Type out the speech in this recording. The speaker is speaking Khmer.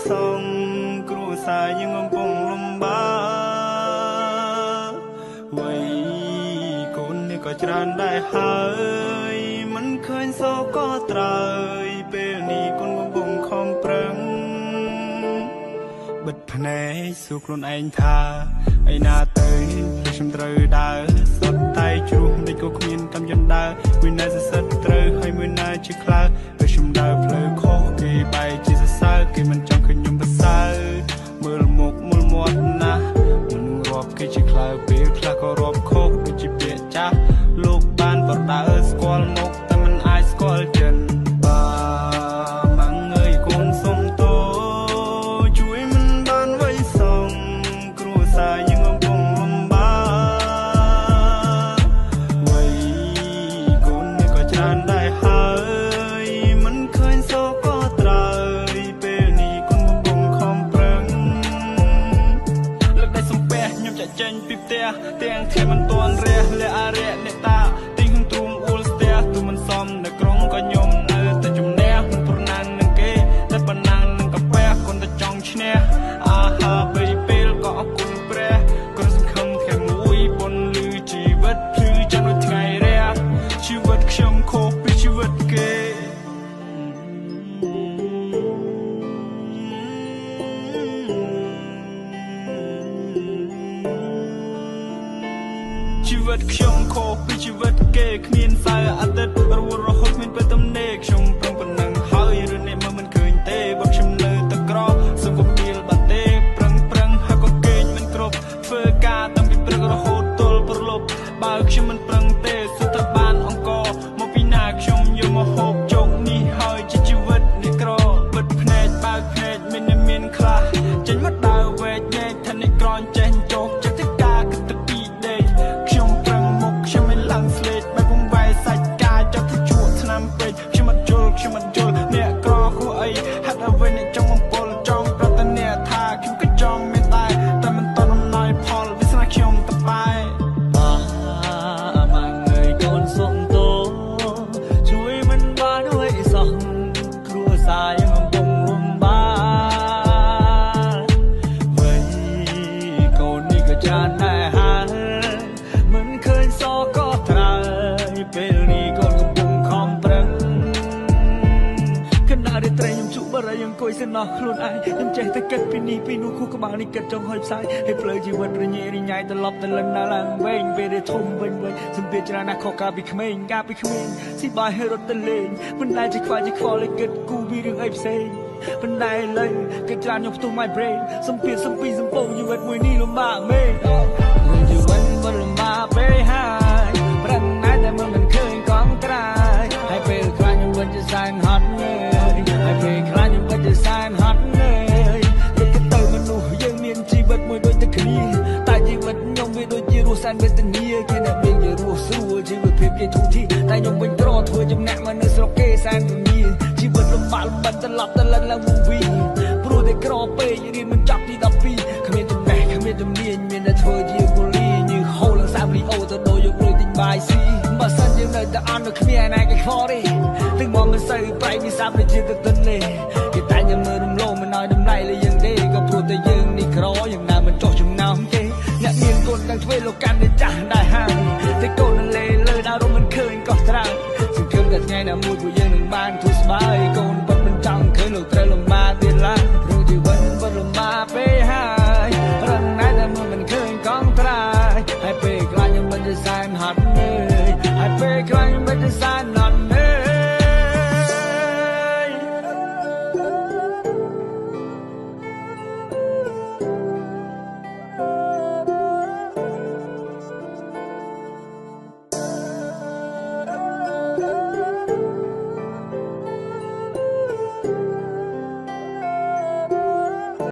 សងគ្រួសារយើងកំពុងលំបាកវ័យកូននេះក៏ច្រើនដែរហើយមិនឃើញសោកក៏ត្រើយពេលនេះកូនកំពុងខំប្រឹងបិទភ្នែកសួរខ្លួនឯងថាឯណាទៅខ្ញុំត្រូវដើរសុទ្ធតែជ្រុះមិនក៏គ្មានកម្មយន្តដើរមួយណាសិទ្ធត្រូវហើយមួយណាជាខ្លើពេលខ្ញុំដើរផ្លូវខុសគេបែរជាសរសើរគេមិនចង់ឃើញខ្ញុំប្រសើរមើលមុខមើលមាត់ណាស់មិនរាប់គេជាខ្លើពេលខ្លះក៏រាប់ខុសដូចជាពាក្យចាស់លោកបានប្រដៅស្គាល់មុខតែមិនអាចស្គាល់ចិនម៉ាំងអើយកូនសុំតោជួយមិនបានໄວសងគ្រួសារយើងកំពុងលំបាកវ័យកូននេះក៏ច្រើនដែរហើយមិនឃើញសោកក៏ត្រើយពេលនេះកូនកំពុងខំប្រឹងលើកដៃសំពះខ្ញុំចាក់ចេញពីផ្ទះទាំងខែមិនទាន់រះលះអារៈអ្នកតាទីងទ្រូងអ៊ូលស្ទះទូមិនសមនៅក្រុងក៏ខ្ញុំនៅតែជំនះមិនប្រណាំងនឹងគេតែប៉ុណ្ណាំងនឹងកាពះកូនតែចង់ឈ្នះអាហាពេលក៏អរគុណព្រះកូនសង្ឃឹមថ្ងៃមួយបុណ្យលឺជីវិតភ្លឺចាំដូចថ្ងៃរះជីវិតខ្ញុំខុសពីជីវិតគេជីវិតខ្ញុំខុសពីជីវិតគេគ្មានសៅរ៍អាទិត្យរវល់រហូតគ្មានពេលទំនេរខ្ញុំប្រឹងប៉ុណ្ណឹងហើយរឿងនេះមើលមិនឃើញទេបើខ្ញុំនៅតែក្រសុំកុំពីលបាត់ទេប្រឹងហើយក៏គេងមិនគ្រប់ធ្វើការតាំងពីព្រឹករហូតទល់ព្រលប់បើខ្ញុំមិនប្រឹងទេសួរថាបានអង្គមកពីណាខ្ញុំយកមកហូបជោគនេះហើយជាជីវិតនេះក្របិទភ្នែកបើកភ្នែកមានខ្លះចេញមកដើរវែកញែកថានេះក្រនចេះចុះចិត្តទៅការគិតទៅពីដេកខ្ញុំប្រឹងមុខខ្ញុំមិនឡើងស្លេកបែបវងវាយសាច់កាយចាប់ទៅជួបឆ្នាំពេកខ្ញុំមិនយល់អ្នកក្រគួរអីហាត់អ្វីអ្នកចង់បំពល់ចង់ប្រតនាថាខ្ញុំក៏ចង់មានតែមិនតន់អំណោយផលវាស្នាខ្ញុំតបែម៉ាំងអើយកូនសុំតោជួយមិនបានអើយសោះគ្រួសារយើងកំពុងលំបាកវ័យកូននេះក៏ច្រើនដែរហើយមិនឃើញសោកក៏ត្រើយពេលនេះកូនកំពុងខំប្រឹងគណៈរាត្រីខ្ញុំជក់បរិយអង្គុយសិនណោះខ្លួនឯងខ្ញុំចេះតែគិតពីនេះពីនោះខួរក្បាលនេះគិតចង់ហុយផ្សាយឲ្យផ្លូវជីវិតរញ៉េរញ៉ៃត្រឡប់ទៅលិនណាឡើងវែងពេលដែលធំវិញសំពីច្រើនណាស់ខុសកាលពីក្មេងស៊ីបាយឲ្យរត់ទៅលេងមិនដែលជាខ្វល់ឲ្យគិតគូពីរឿងអីផ្សេងប៉ុន្តែលើគេច្រើនខ្ញុំផ្ទុះ my brain សំពីសំពងជីវិតមួយនេះលំបាកមែនជីវិតមិនលំបាកពេលហើយប្រឹងណាស់តែមិនឃើញកងត្រាយហើយពេលខ្លាញ់ខ្ញុំវិញជាសែនហត់ងើយហើយពេលខ្លាញ់ខ្ញុំវិញជាសែនហត់ងើយទៅមនុស្សយើងមានជីវិតមួយដូចតែគ្នាតែជីវិតខ្ញុំវាដូចជារស់សែនវេទនាគេអ្នកមានជារស់ស្រួលជីវិតភាពគេធូរធីតែខ្ញុំវិញក្រធ្វើចំណាក់មកនៅស្រុកគេសែនរងាជីវិតលំបាកត្រឡប់ទៅលិនឡើងមកវិញព្រោះតែក្រពេករៀនមិនចប់ទី12គ្មានចំណេះគ្មានជំនាញមានតែធ្វើជាកូលីញើសហូរឡើងសាមលីអូទៅដូរយកលុយទិញបាយស៊ីបើសិនយើងនៅតែអន់នៅគ្មានណាគេខ្វល់ទេទឹកមកមិនសូវប្រៃវាសាប់ដូចជាទឹកទន្លេគេតែញ៉ាំមើលរំលោភមិនឲ្យតម្លៃលើយើងទេក៏ព្រោះតែយើងនេះក្រយ៉ាងណាមិនចោះចំណោមទេអ្នកមានកូនទាំងធ្វើលោកកាន់តែចាស់ដែរហើយតែកូននៅលេលើដល់រំមិនឃើញក៏ត្រើយសង្ឃឹមតែថ្ងៃណាមួយពួកយើងនឹងបានធូរស្បើយកូនពិតមិនចង់ឃើញលោកត្រូវលំបាកទៀតឡើយព្រោះជីវិតមិនលំបាកពេលហើយប្រឹងណាស់តែមិនឃើញកងត្រាយហើយពេលខ្លាចខ្ញុំមិនជាសែនហត់